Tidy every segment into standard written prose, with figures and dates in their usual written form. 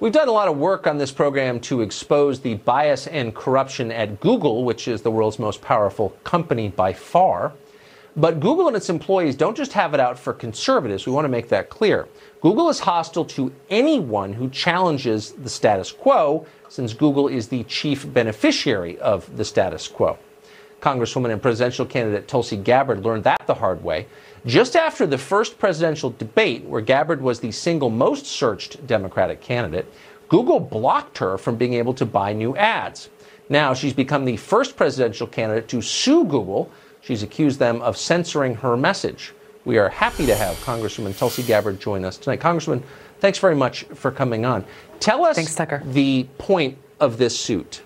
We've done a lot of work on this program to expose the bias and corruption at Google, which is the world's most powerful company by far. But Google and its employees don't just have it out for conservatives. We want to make that clear. Google is hostile to anyone who challenges the status quo, since Google is the chief beneficiary of the status quo. Congresswoman and presidential candidate Tulsi Gabbard learned that the hard way. Just after the first presidential debate, where Gabbard was the single most searched Democratic candidate, Google blocked her from being able to buy new ads. Now she's become the first presidential candidate to sue Google. She's accused them of censoring her message. We are happy to have Congresswoman Tulsi Gabbard join us tonight. Congresswoman, thanks very much for coming on. Tell us Thanks, Tucker. The point of this suit.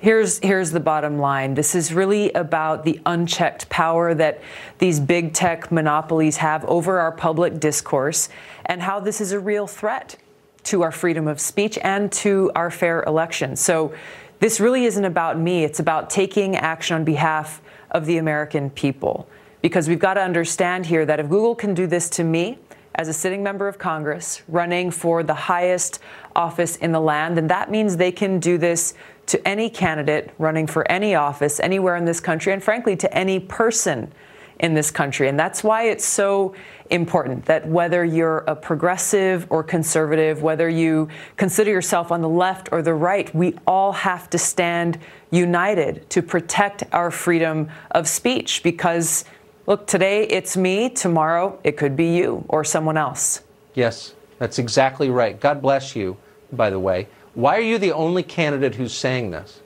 Here's the bottom line. This is really about the unchecked power that these big tech monopolies have over our public discourse, and how this is a real threat to our freedom of speech and to our fair elections. So this really isn't about me. It's about taking action on behalf of the American people. Because we've got to understand here that if Google can do this to me as a sitting member of Congress running for the highest office in the land, then that means they can do this to any candidate running for any office anywhere in this country, and frankly, to any person in this country. And that's why it's so important that whether you're a progressive or conservative, whether you consider yourself on the left or the right, we all have to stand united to protect our freedom of speech. Because, look, today it's me, tomorrow it could be you or someone else. Yes, that's exactly right. God bless you, by the way. Why are you the only candidate who's saying this?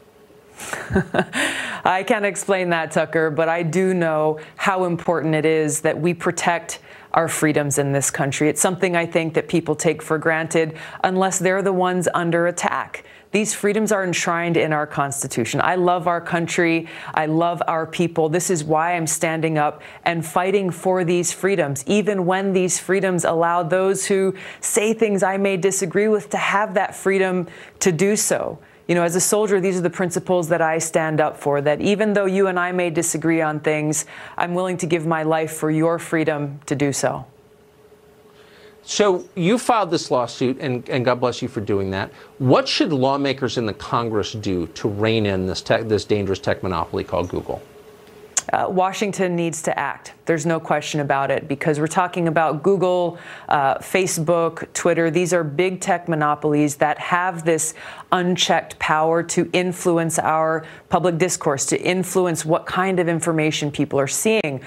I can't explain that, Tucker, but I do know how important it is that we protect our freedoms in this country. It's something I think that people take for granted unless they're the ones under attack. These freedoms are enshrined in our Constitution. I love our country. I love our people. This is why I'm standing up and fighting for these freedoms, even when these freedoms allow those who say things I may disagree with to have that freedom to do so. You know, as a soldier, these are the principles that I stand up for, that even though you and I may disagree on things, I'm willing to give my life for your freedom to do so. So you filed this lawsuit, and God bless you for doing that. What should lawmakers in the Congress do to rein in this dangerous tech monopoly called Google? Washington needs to act. There's no question about it, because we're talking about Google, Facebook, Twitter. These are big tech monopolies that have this unchecked power to influence our public discourse, to influence what kind of information people are seeing.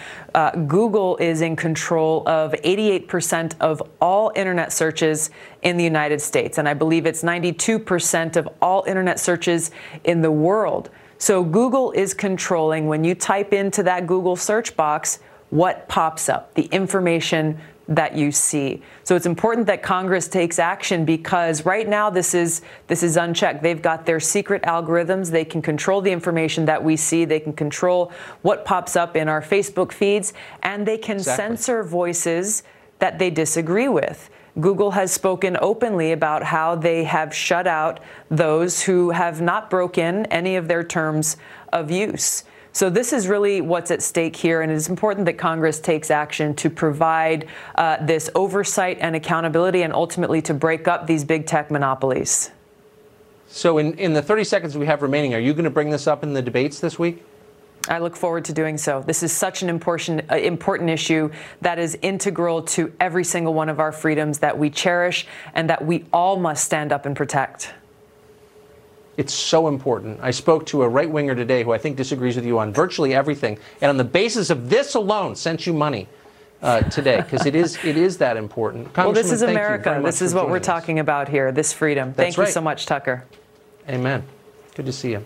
Google is in control of 88% of all internet searches in the United States, and I believe it's 92% of all internet searches in the world. So Google is controlling, when you type into that Google search box, what pops up, the information that you see. So it's important that Congress takes action, because right now this is unchecked. They've got their secret algorithms. They can control the information that we see. They can control what pops up in our Facebook feeds, and they can censor voices that they disagree with. Google has spoken openly about how they have shut out those who have not broken any of their terms of use. So this is really what's at stake here, and it is important that Congress takes action to provide this oversight and accountability, and ultimately to break up these big tech monopolies. So in the 30 seconds we have remaining, are you going to bring this up in the debates this week? I look forward to doing so. This is such an important issue that is integral to every single one of our freedoms that we cherish and that we all must stand up and protect. It's so important. I spoke to a right-winger today who I think disagrees with you on virtually everything, and on the basis of this alone sent you money today, because it is that important. Well, this is America. This is what we're talking about here, this freedom. Thank you so much, Tucker. Amen. Good to see you.